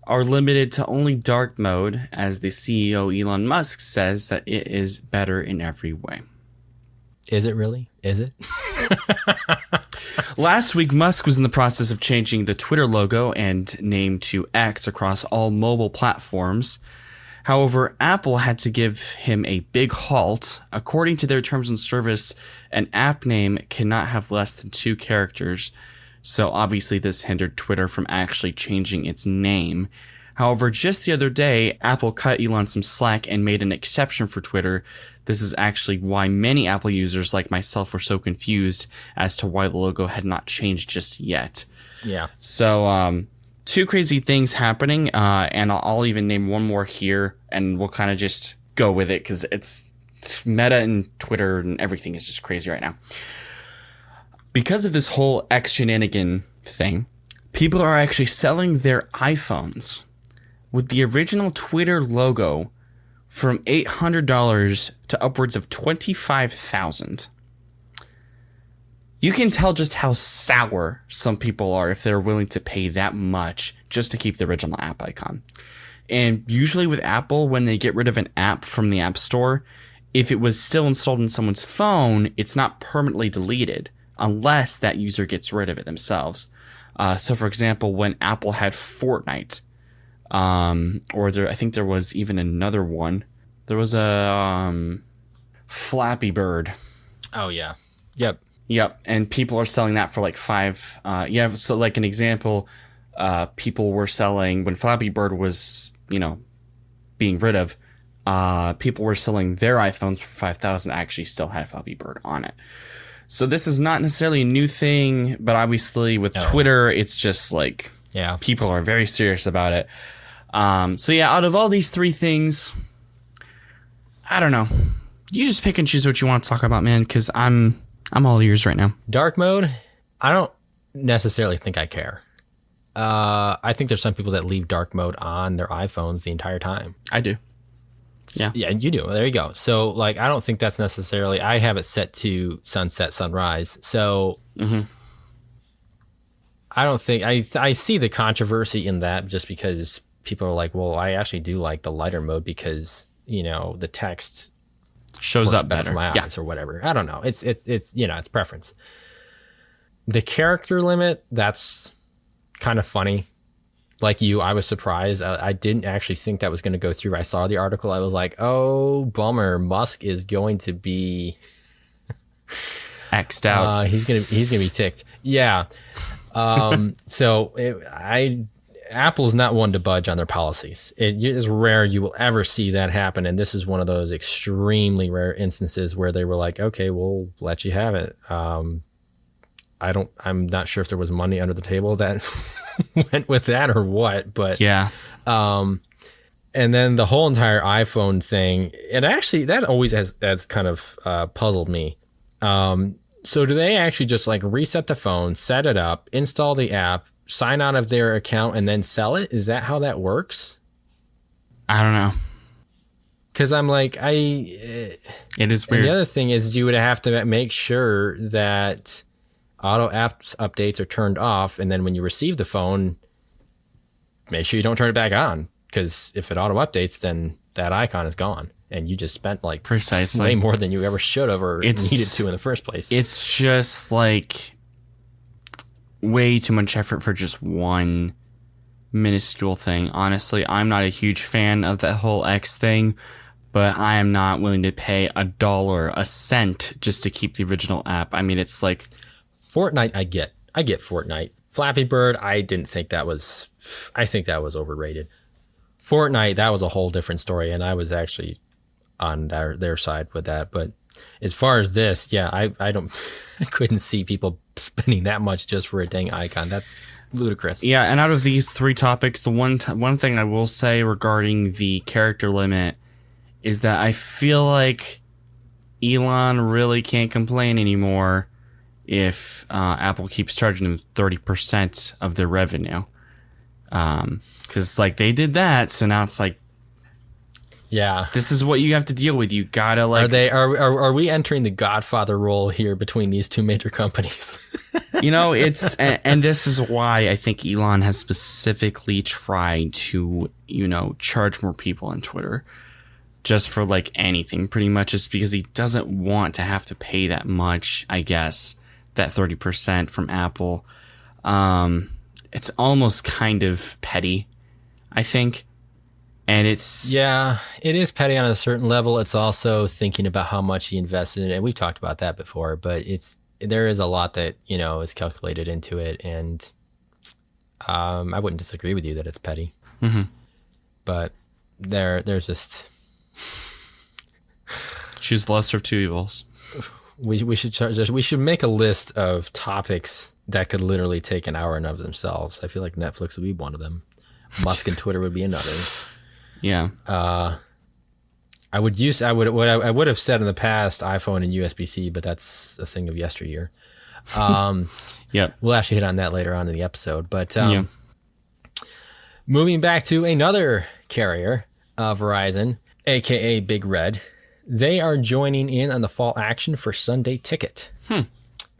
are limited to only dark mode, as the CEO Elon Musk says that it is better in every way. Is it really? Is it? Last week, Musk was in the process of changing the Twitter logo and name to X across all mobile platforms. However, Apple had to give him a big halt. According to their terms of service, an app name cannot have less than 2 characters. So obviously this hindered Twitter from actually changing its name. However, just the other day, Apple cut Elon some slack and made an exception for Twitter. This is actually why many Apple users like myself were so confused as to why the logo had not changed just yet. Yeah. So, 2 crazy things happening, and I'll even name one more here, and we'll kind of just go with it because it's Meta and Twitter and everything is just crazy right now. Because of this whole X shenanigan thing, people are actually selling their iPhones with the original Twitter logo from $800 to upwards of $25,000. You can tell just how sour some people are if they're willing to pay that much just to keep the original app icon. And usually with Apple, when they get rid of an app from the App Store, if it was still installed in someone's phone, it's not permanently deleted unless that user gets rid of it themselves. So, for example, when Apple had Fortnite, I think there was even another one. There was a Flappy Bird. Oh, yeah. Yep. Yep, and people are selling that for like $5. So like an example, people were selling when Flappy Bird was, being rid of. People were selling their iPhones for $5,000. Actually, still had Flappy Bird on it. So this is not necessarily a new thing, but obviously with Twitter, it's just like people are very serious about it. Out of all these 3 things, I don't know. You just pick and choose what you want to talk about, man, because I'm all ears right now. Dark mode, I don't necessarily think I care. I think there's some people that leave dark mode on their iPhones the entire time. I do. Yeah. Yeah, you do. There you go. So, like, I don't think that's necessarily... I have it set to sunset, sunrise. So, I don't think... I see the controversy in that just because people are like, well, I actually do like the lighter mode because, the text... shows up better for my eyes or whatever. I don't know. It's it's preference. The character limit, that's kind of funny. Like you, I was surprised. I didn't actually think that was going to go through. I saw the article. I was like, oh, bummer. Musk is going to be X'd out. He's gonna be ticked. Yeah. Apple's not one to budge on their policies. It is rare you will ever see that happen, and this is one of those extremely rare instances where they were like, "Okay, we'll let you have it." I'm not sure if there was money under the table that went with that or what, but yeah. And then the whole entire iPhone thing, and actually that always has kind of puzzled me. So do they actually just like reset the phone, set it up, install the app, sign out of their account, and then sell it? Is that how that works? I don't know. Because I'm like, it is weird. And the other thing is you would have to make sure that auto apps updates are turned off, and then when you receive the phone, make sure you don't turn it back on. Because if it auto updates, then that icon is gone, and you just spent like precisely way more than you ever should have or needed to in the first place. It's just like way too much effort for just one minuscule thing. Honestly, I'm not a huge fan of that whole X thing, but I am not willing to pay $1, a cent, just to keep the original app. I mean, it's like Fortnite. I get Fortnite. Flappy Bird, I think that was overrated. Fortnite, that was a whole different story, and I was actually on their side with that. But as far as this, yeah, I couldn't see people spending that much just for a dang icon. That's ludicrous. Yeah, and out of these 3 topics, the one thing I will say regarding the character limit is that I feel like Elon really can't complain anymore if Apple keeps charging them 30% of their revenue. Because like they did that, so now it's like, yeah, this is what you have to deal with. You gotta like. Are we entering the Godfather role here between these 2 major companies? It's and this is why I think Elon has specifically tried to, charge more people on Twitter just for like anything, pretty much, just because he doesn't want to have to pay that much, I guess, that 30% from Apple. It's almost kind of petty, I think. And it is petty on a certain level. It's also thinking about how much he invested in it. And we've talked about that before, but there is a lot that, is calculated into it. And I wouldn't disagree with you that it's petty. Mm-hmm. But there's just... Choose the lesser of two evils. We should make a list of topics that could literally take an hour and of themselves. I feel like Netflix would be one of them. Musk and Twitter would be another. Yeah. I would have said in the past iPhone and USB-C, but that's a thing of yesteryear. Yeah. We'll actually hit on that later on in the episode. But moving back to another carrier, Verizon, aka Big Red, they are joining in on the fall action for Sunday Ticket.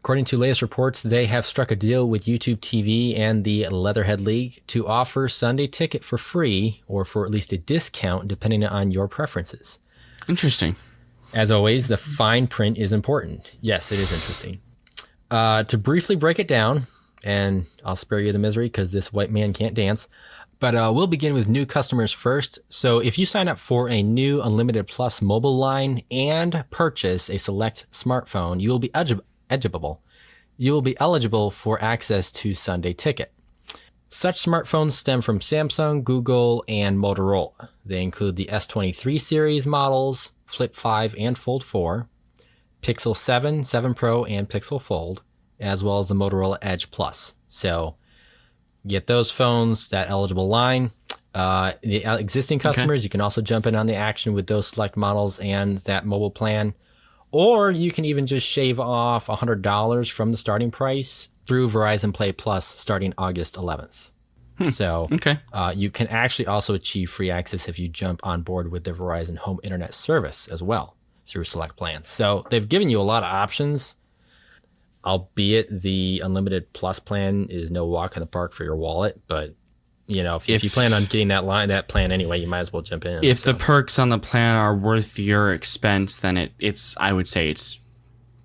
According to latest reports, they have struck a deal with YouTube TV and the Leatherhead League to offer Sunday Ticket for free or for at least a discount, depending on your preferences. Interesting. As always, the fine print is important. Yes, it is interesting. To briefly break it down, and I'll spare you the misery because this white man can't dance, but we'll begin with new customers first. So if you sign up for a new Unlimited Plus mobile line and purchase a select smartphone, you will be eligible for access to Sunday Ticket. Such smartphones stem from Samsung, Google, and Motorola. They include the S23 series models, Flip 5 and Fold 4, Pixel 7, 7 Pro, and Pixel Fold, as well as the Motorola Edge Plus. So get those phones, that eligible line. The existing customers, You can also jump in on the action with those select models and that mobile plan. Or you can even just shave off $100 from the starting price through Verizon Play Plus starting August 11th. So you can actually also achieve free access if you jump on board with the Verizon Home Internet service as well through select plans. So they've given you a lot of options, albeit the Unlimited Plus plan is no walk in the park for your wallet. But if you plan on getting that plan anyway, you might as well jump in. If the perks on the plan are worth your expense, then I would say it's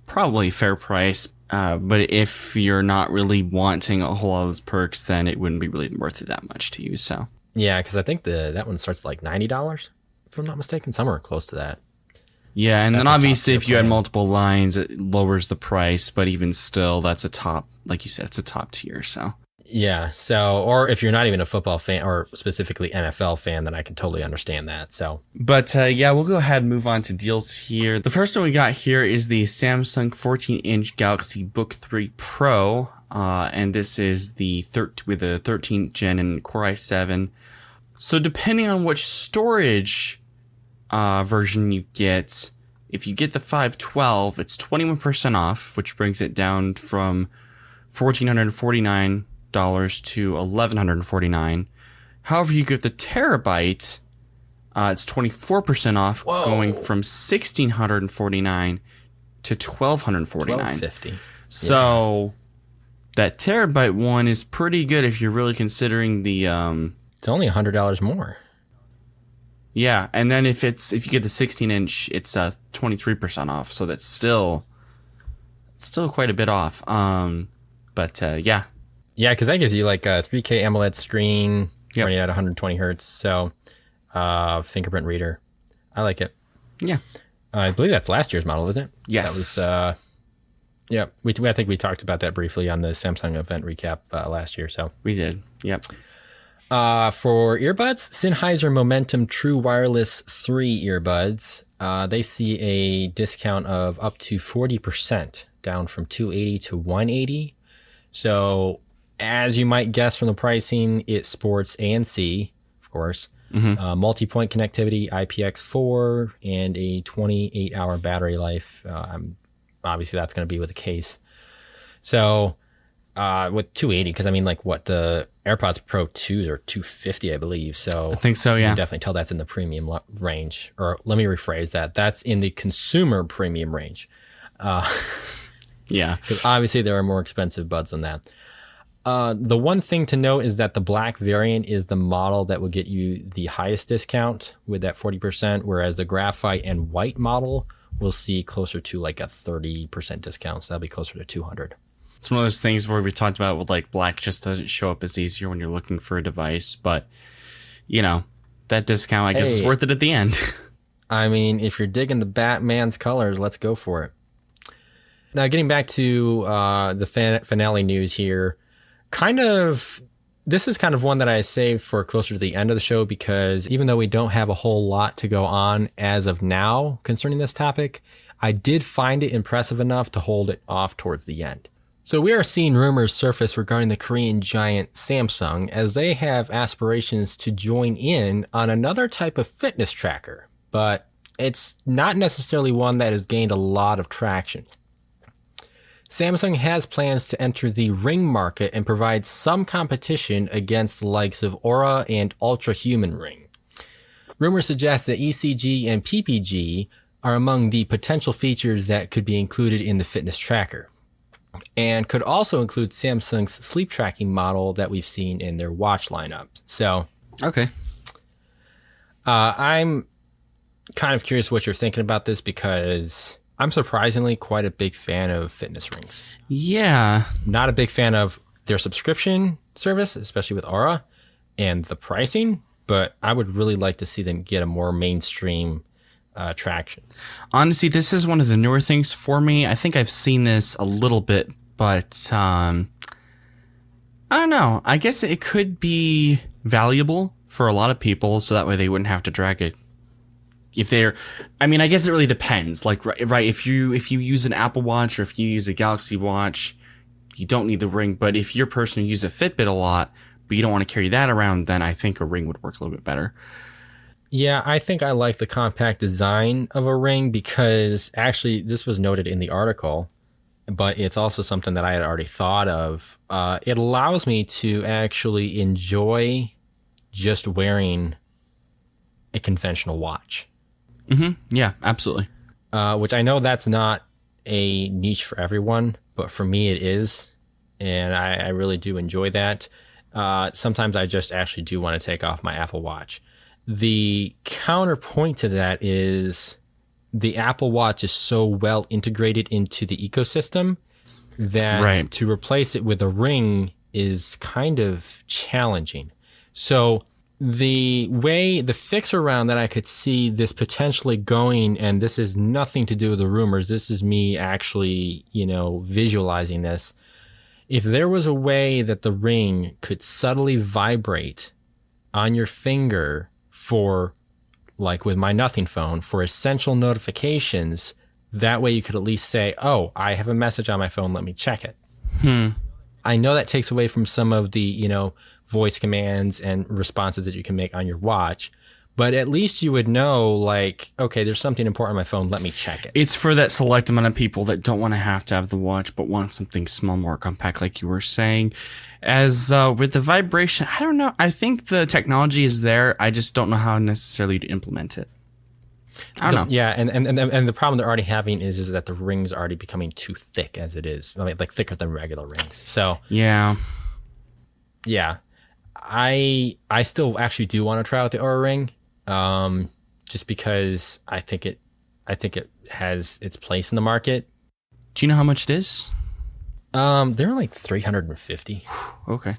probably a fair price. But if you're not really wanting a whole lot of those perks, then it wouldn't be really worth it that much to you. So yeah, because I think that one starts like $90, if I'm not mistaken, somewhere close to that. Yeah, and then obviously if you had multiple lines, it lowers the price. But even still, that's a top, like you said, it's a top tier. So. Yeah. So, or if you're not even a football fan or specifically NFL fan, then I can totally understand that. So, but we'll go ahead and move on to deals here. The first one we got here is the Samsung 14-inch Galaxy Book 3 Pro, and this is with the 13th gen and Core i7. So, depending on which storage version you get, if you get the 512, it's 21% off, which brings it down from $1,449 to $1,149. However, you get the terabyte, it's 24% off, going from $1,649 to $1,249. $1,250. So that terabyte one is pretty good if you're really considering the. It's only $100 more. Yeah, and then if you get the 16-inch, it's 23% off. So that's still quite a bit off. But yeah. Yeah, because that gives you like a 3K AMOLED screen running at 120 hertz. So, fingerprint reader. I like it. Yeah. I believe that's last year's model, isn't it? Yes. That was, I think we talked about that briefly on the Samsung event recap last year. So we did. Yep. For earbuds, Sennheiser Momentum True Wireless 3 earbuds, they see a discount of up to 40%, down from $280 to $180. So, as you might guess from the pricing, it sports ANC, of course, multi-point connectivity, IPX4, and a 28-hour battery life. Obviously, that's going to be with the case. So, with 280, because I mean, like what the AirPods Pro 2s are 250, I believe. So I think so, yeah. You can definitely tell that's in the premium range. Or let me rephrase that. That's in the consumer premium range. Yeah. Because obviously there are more expensive buds than that. The one thing to note is that the black variant is the model that will get you the highest discount with that 40%, whereas the graphite and white model will see closer to like a 30% discount. So that'll be closer to $200. It's one of those things where we talked about with like black just doesn't show up as easier when you're looking for a device, but you know, that discount I guess is worth it at the end. I mean, if you're digging the Batman's colors, let's go for it. Now, getting back to the finale news here, this is kind of one that I saved for closer to the end of the show, because even though we don't have a whole lot to go on as of now concerning this topic, I did find it impressive enough to hold it off towards the end. So we are seeing rumors surface regarding the Korean giant Samsung, as they have aspirations to join in on another type of fitness tracker, but it's not necessarily one that has gained a lot of traction. Samsung has plans to enter the Ring market and provide some competition against the likes of Aura and Ultra Human Ring. Rumors suggest that ECG and PPG are among the potential features that could be included in the fitness tracker, and could also include Samsung's sleep tracking model that we've seen in their watch lineup. So, okay. I'm kind of curious what you're thinking about this, because I'm surprisingly quite a big fan of fitness rings. Yeah. Not a big fan of their subscription service, especially with Aura, and the pricing, but I would really like to see them get a more mainstream traction. Honestly, this is one of the newer things for me. I think I've seen this a little bit, but I don't know. I guess it could be valuable for a lot of people, so that way they wouldn't have to drag it. I guess it really depends. Like, right, if you use an Apple Watch or if you use a Galaxy Watch, you don't need the ring. But if you're a person who uses a Fitbit a lot, but you don't want to carry that around, then I think a ring would work a little bit better. Yeah, I think I like the compact design of a ring, because actually this was noted in the article, but it's also something that I had already thought of. It allows me to actually enjoy just wearing a conventional watch. Mm-hmm. Yeah, absolutely. Which I know that's not a niche for everyone, but for me it is, and I really do enjoy that. Sometimes I just actually do want to take off my Apple Watch. The counterpoint to that is the Apple Watch is so well integrated into the ecosystem that to replace it with a ring is kind of challenging. So the fix around that I could see this potentially going, and this is nothing to do with the rumors, this is me actually, visualizing this. If there was a way that the ring could subtly vibrate on your finger for, like with my Nothing phone, for essential notifications, that way you could at least say, oh, I have a message on my phone, let me check it. I know that takes away from some of the, voice commands and responses that you can make on your watch, but at least you would know, like, okay, there's something important on my phone, let me check it. It's for that select amount of people that don't want to have the watch, but want something small, more compact, like you were saying. As with the vibration, I don't know. I think the technology is there. I just don't know how necessarily to implement it. I don't know. Yeah, and the problem they're already having is that the ring's already becoming too thick as it is. I mean, like thicker than regular rings. So yeah. I still actually do want to try out the Oura Ring, just because I think it has its place in the market. Do you know how much it is? They're like $350. Okay.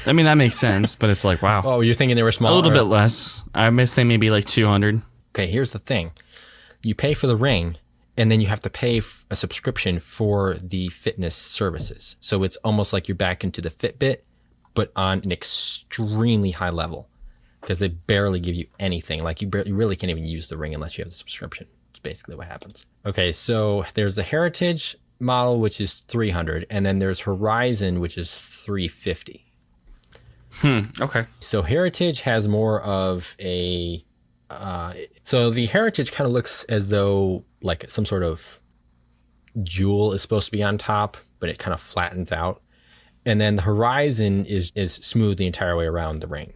I mean, that makes sense, but it's like, wow. Oh, you're thinking they were small? A little bit less. I miss they maybe like 200. Okay, here's the thing. You pay for the ring, and then you have to pay a subscription for the fitness services. So it's almost like you're back into the Fitbit, but on an extremely high level, because they barely give you anything. Like you really can't even use the ring unless you have the subscription. It's basically what happens. Okay, so there's the Heritage model, which is $300, and then there's Horizon, which is $350. Okay. So Heritage has more of a so the Heritage kind of looks as though like some sort of jewel is supposed to be on top, but it kind of flattens out. And then the Horizon is smooth the entire way around the ring.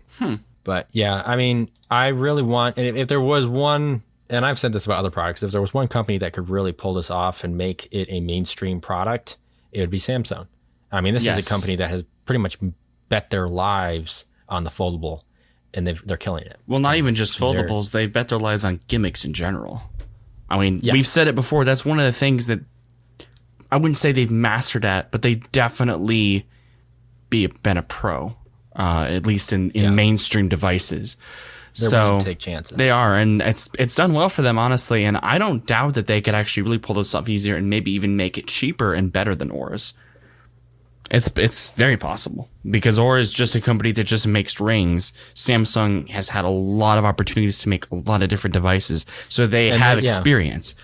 But yeah, I mean, I really want, and if there was one and I've said this about other products, if there was one company that could really pull this off and make it a mainstream product, it would be Samsung. I mean, this is a company that has pretty much bet their lives on the foldable, and they're killing it. Well, not even just foldables. They bet their lives on gimmicks in general. I mean, we've said it before. That's one of the things that I wouldn't say they've mastered at, but they definitely been a pro, at least in mainstream devices. They're willing to take chances. They are, and it's done well for them, honestly. And I don't doubt that they could actually really pull this off easier and maybe even make it cheaper and better than Aura's. It's very possible, because Aura is just a company that just makes rings. Samsung has had a lot of opportunities to make a lot of different devices, so they have experience.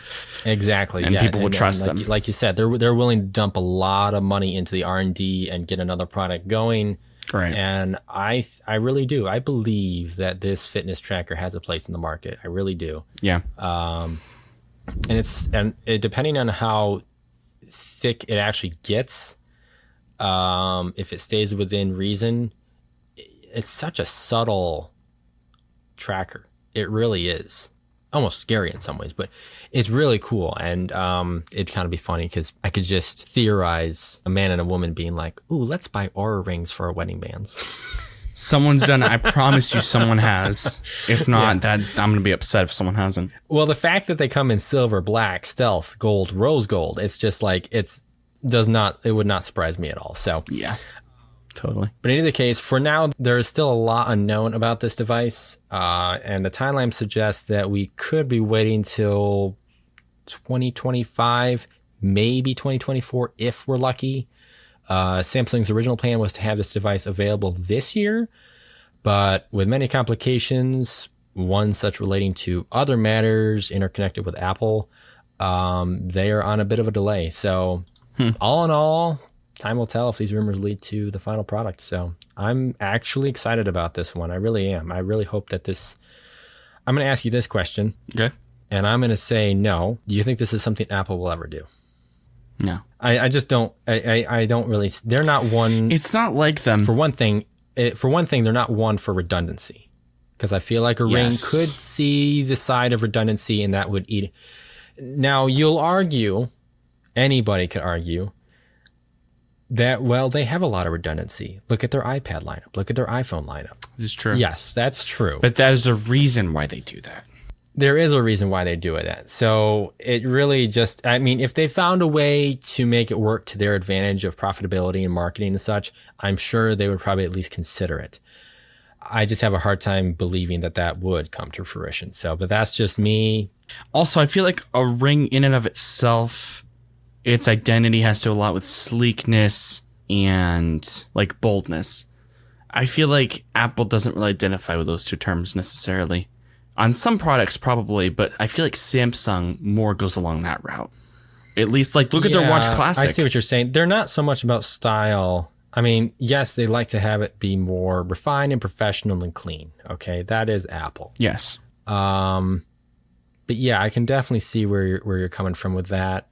Exactly, and people would trust them. Like you said, they're willing to dump a lot of money into the R&D and get another product going. Right. And I really do. I believe that this fitness tracker has a place in the market. I really do. Yeah. Depending on how thick it actually gets. If it stays within reason, it's such a subtle tracker. It really is. Almost scary in some ways, but it's really cool. And it'd kind of be funny because I could just theorize a man and a woman being like, ooh, let's buy Aura rings for our wedding bands. Someone's done it. I promise you someone has. If not, I'm going to be upset if someone hasn't. Well, the fact that they come in silver, black, stealth, gold, rose gold, it's just like, it would not surprise me at all. So yeah, totally. But in either case, for now, there is still a lot unknown about this device. And the timeline suggests that we could be waiting till 2025, maybe 2024, if we're lucky. Samsung's original plan was to have this device available this year, but with many complications, one such relating to other matters interconnected with Apple, they are on a bit of a delay. So all in all, time will tell if these rumors lead to the final product. So I'm actually excited about this one. I really am. I really hope that I'm going to ask you this question. Okay. And I'm going to say no. Do you think this is something Apple will ever do? No. I just don't. I don't really. They're not one. It's not like them. For one thing, they're not one for redundancy. Because I feel like a ring could see the side of redundancy, and that would eat. Now you'll argue. Anybody could argue that, well, they have a lot of redundancy. Look at their iPad lineup. Look at their iPhone lineup. It's true. Yes, that's true. But there's a reason why they do that. There is a reason why they do it. So it really just, I mean, if they found a way to make it work to their advantage of profitability and marketing and such, I'm sure they would probably at least consider it. I just have a hard time believing that would come to fruition. So, but that's just me. Also, I feel like a ring in and of itself, its identity has to do a lot with sleekness and like boldness. I feel like Apple doesn't really identify with those two terms necessarily. On some products, probably, but I feel like Samsung more goes along that route. At least, like, look at their Watch Classic. I see what you're saying. They're not so much about style. I mean, yes, they like to have it be more refined and professional and clean. Okay, that is Apple. Yes. But yeah, I can definitely see where you're coming from with that.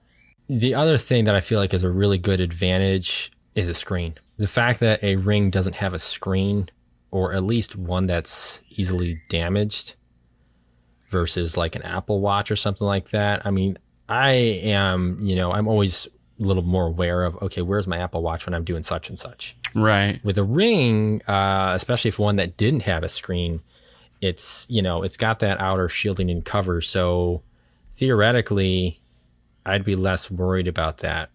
The other thing that I feel like is a really good advantage is a screen. The fact that a ring doesn't have a screen, or at least one that's easily damaged, versus like an Apple Watch or something like that. I mean, I'm always a little more aware of, okay, where's my Apple Watch when I'm doing such and such? Right. With a ring, especially if one that didn't have a screen, it's got that outer shielding and cover. So theoretically, I'd be less worried about that.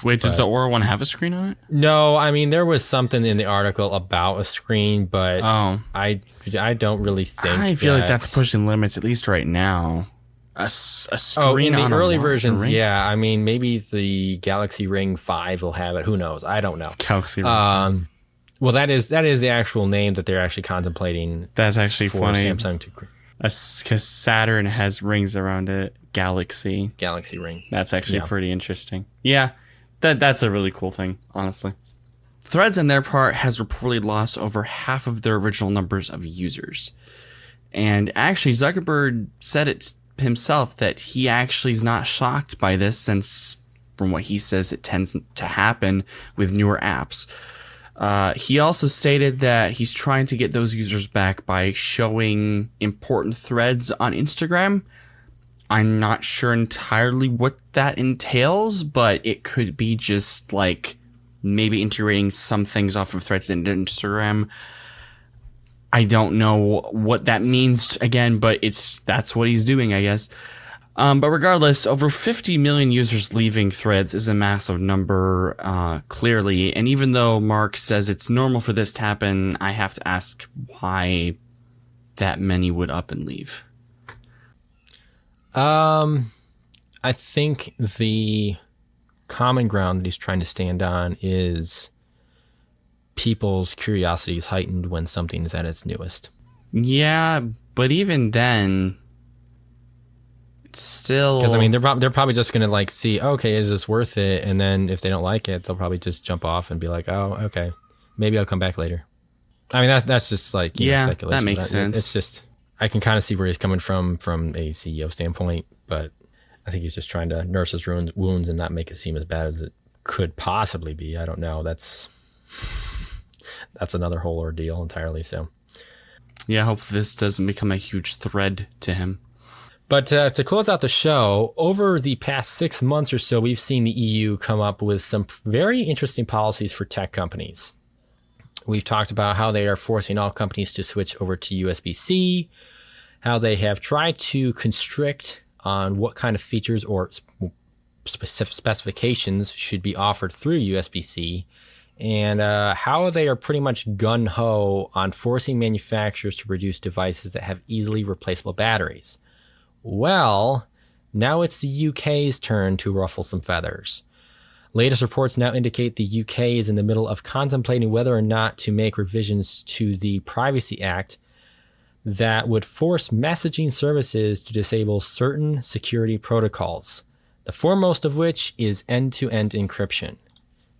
Wait, does the Aura one have a screen on it? No, I mean, there was something in the article about a screen, but I don't really think I feel like that's pushing limits, at least right now. A screen in on the early a versions, ring? yeah. I mean, maybe the Galaxy Ring 5 will have it. Who knows? I don't know. Galaxy Ring. Well, that is the actual name that they're actually contemplating. That's actually for funny. Samsung to because Saturn has rings around it. Galaxy Ring. That's actually pretty interesting. Yeah. That's a really cool thing, honestly. Threads, on their part, has reportedly lost over half of their original numbers of users. And actually, Zuckerberg said it himself that he actually is not shocked by this, since, from what he says, it tends to happen with newer apps. He also stated that he's trying to get those users back by showing important threads on Instagram. I'm not sure entirely what that entails, but it could be just like maybe integrating some things off of threads into Instagram. I don't know what that means again, but that's what he's doing, I guess. But regardless, over 50 million users leaving Threads is a massive number, clearly. And even though Mark says it's normal for this to happen, I have to ask why that many would up and leave. I think the common ground that he's trying to stand on is people's curiosity is heightened when something is at its newest. Yeah, but even then, it's still... Because, I mean, they're probably just going to, like, see, okay, is this worth it? And then if they don't like it, they'll probably just jump off and be like, oh, okay, maybe I'll come back later. I mean, that's just, like, speculation. That makes sense. It's just... I can kind of see where he's coming from a CEO standpoint, but I think he's just trying to nurse his wounds and not make it seem as bad as it could possibly be. I don't know. That's another whole ordeal entirely. So, yeah, hopefully this doesn't become a huge thread to him. But to close out the show, over the past 6 months or so, we've seen the EU come up with some very interesting policies for tech companies. We've talked about how they are forcing all companies to switch over to USB-C, how they have tried to constrict on what kind of features or specific specifications should be offered through USB-C, and how they are pretty much gung-ho on forcing manufacturers to produce devices that have easily replaceable batteries. Well, now it's the UK's turn to ruffle some feathers. Latest reports now indicate the UK is in the middle of contemplating whether or not to make revisions to the Privacy Act that would force messaging services to disable certain security protocols, the foremost of which is end-to-end encryption.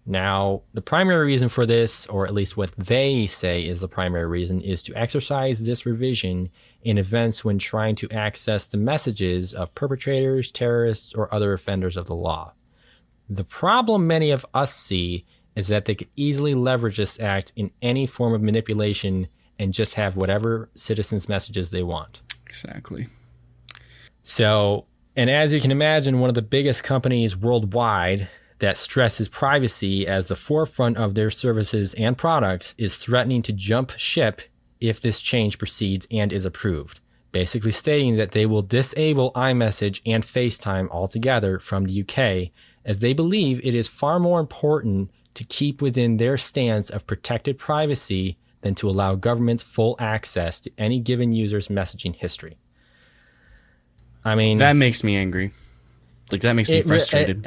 Now, the primary reason for this, or at least what they say is the primary reason, is to exercise this revision in events when trying to access the messages of perpetrators, terrorists, or other offenders of the law. The problem many of us see is that they could easily leverage this act in any form of manipulation and just have whatever citizens' messages they want. Exactly. So, and as you can imagine, one of the biggest companies worldwide that stresses privacy as the forefront of their services and products is threatening to jump ship if this change proceeds and is approved, basically stating that they will disable iMessage and FaceTime altogether from the UK, as they believe it is far more important to keep within their stance of protected privacy than to allow governments full access to any given user's messaging history. I mean... That makes me angry. Like, that makes me frustrated.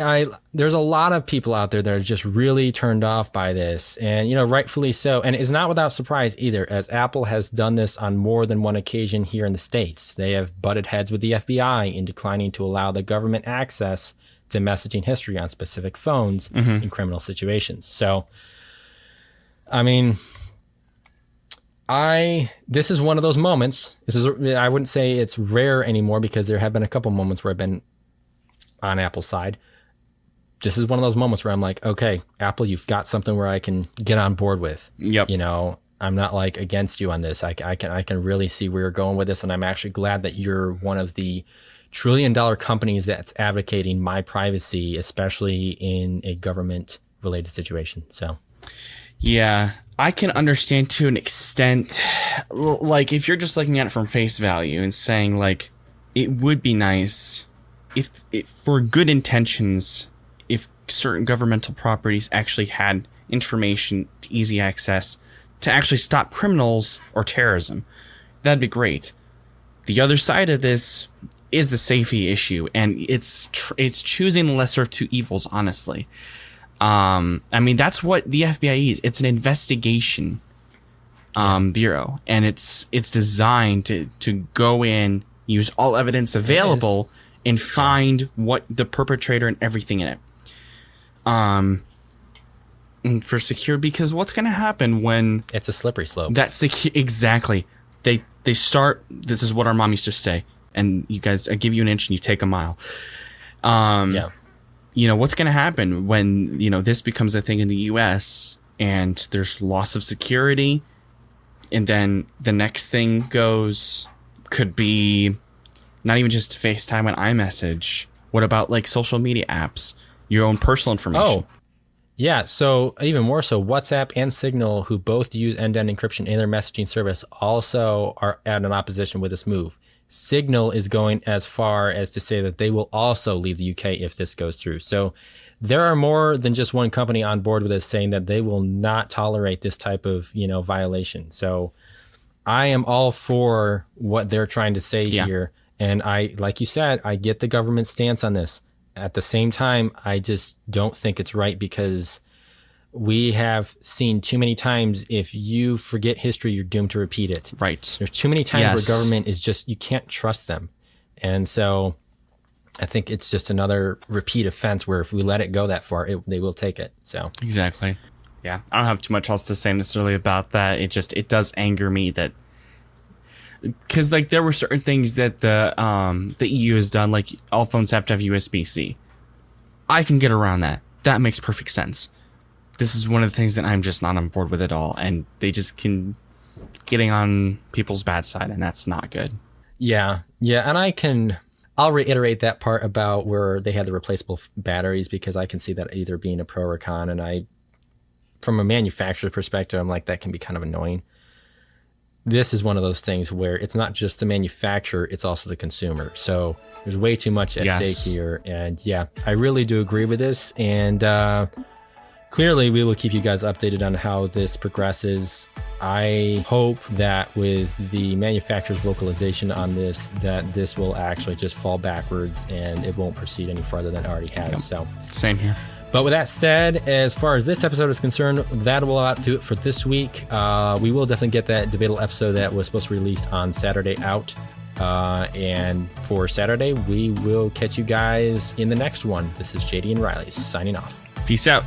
There's a lot of people out there that are just really turned off by this, and, rightfully so. And it's not without surprise either, as Apple has done this on more than one occasion here in the States. They have butted heads with the FBI in declining to allow the government access to messaging history on specific phones in criminal situations. So, I mean, this is one of those moments. I wouldn't say it's rare anymore, because there have been a couple moments where I've been on Apple's side. This is one of those moments where I'm like, okay, Apple, you've got something where I can get on board with. Yep. I'm not like against you on this. I can really see where you're going with this, and I'm actually glad that you're one of the $1 trillion companies that's advocating my privacy, especially in a government-related situation. So, yeah, I can understand to an extent, like, if you're just looking at it from face value and saying, like, it would be nice if for good intentions, if certain governmental properties actually had information to easy access to actually stop criminals or terrorism. That'd be great. The other side of this is the safety issue, and it's choosing the lesser of two evils, honestly. I mean, that's what the FBI is. It's an investigation bureau, and it's designed to go in, use all evidence available, and find what the perpetrator and everything in it. And for secure, because what's going to happen when it's a slippery slope. That's exactly. They start. This is what our mom used to say. And you guys, I give you an inch and you take a mile. What's going to happen when this becomes a thing in the U.S. and there's loss of security. And then the next thing could be not even just FaceTime and iMessage. What about like social media apps, your own personal information? Oh, yeah. So even more so, WhatsApp and Signal, who both use end-to-end encryption in their messaging service, also are at an opposition with this move. Signal is going as far as to say that they will also leave the UK if this goes through. So there are more than just one company on board with this saying that they will not tolerate this type of, violation. So I am all for what they're trying to say here. And like you said, I get the government stance on this. At the same time, I just don't think it's right, because we have seen too many times, if you forget history, you're doomed to repeat it. Right. There's too many times where government is just, you can't trust them. And so I think it's just another repeat offense where if we let it go that far, they will take it. So exactly. Yeah. I don't have too much else to say necessarily about that. It does anger me that, because like there were certain things that the EU has done, like all phones have to have USB-C. I can get around that. That makes perfect sense. This is one of the things that I'm just not on board with at all, and they just getting on people's bad side, and that's not good. Yeah, and I'll reiterate that part about where they had the replaceable batteries, because I can see that either being a pro or a con, and from a manufacturer perspective, I'm like, that can be kind of annoying. This is one of those things where it's not just the manufacturer, it's also the consumer. So there's way too much at stake here. And I really do agree with this. And clearly we will keep you guys updated on how this progresses. I hope that with the manufacturer's vocalization on this, that this will actually just fall backwards and it won't proceed any further than it already has. Yep. So same here. But with that said, as far as this episode is concerned, that will about do it for this week. We will definitely get that debatable episode that was supposed to be released on Saturday out. And for Saturday, we will catch you guys in the next one. This is JD and Riley signing off. Peace out.